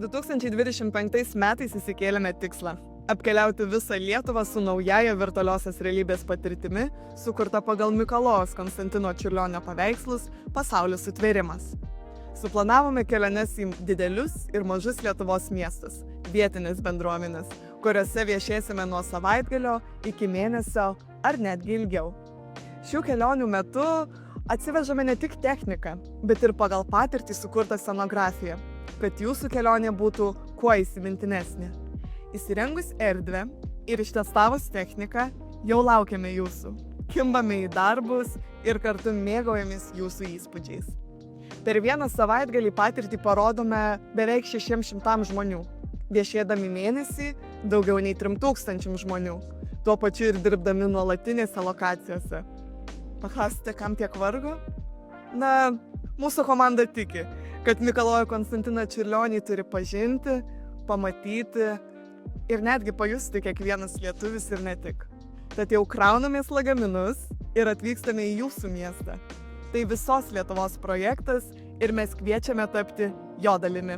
2025 metais įsikėlėme tikslą – apkeliauti visą Lietuvą su naujaja virtualiosios realybės patirtimi, sukurta pagal Mikalojaus Konstantino Čiurlionio paveikslus Pasaulio sutvėrimas. Suplanavome keliones į didelius ir mažus Lietuvos miestus, vietinės bendruomenės, kuriuose viešėsime nuo savaitgalio iki mėnesio ar netgi ilgiau. Šių kelionių metu atsivežame ne tik techniką, bet ir pagal patirtį sukurtą scenografiją, kad jūsų kelionė būtų kuo įsimintinesnė. Įsirengus erdvę ir ištestavus techniką, jau laukiame jūsų. Kimbame į darbus ir kartu mėgaujamės jūsų įspūdžiais. Per vieną savaitgalį patirtį parodome beveik 600 žmonių, viešėdami mėnesį daugiau nei 3000 žmonių, tuo pačiu ir dirbdami nuolatinėse lokacijose. Paklausite, kam tiek vargo? Na, mūsų komanda tiki, kad Mikalojų Konstantiną Čiurlionį turi pažinti, pamatyti ir netgi pajusti kiekvienas lietuvis ir ne tik. Tad jau kraunamės lagaminus ir atvykstame į jūsų miestą. Tai visos Lietuvos projektas ir mes kviečiame tapti jo dalimi.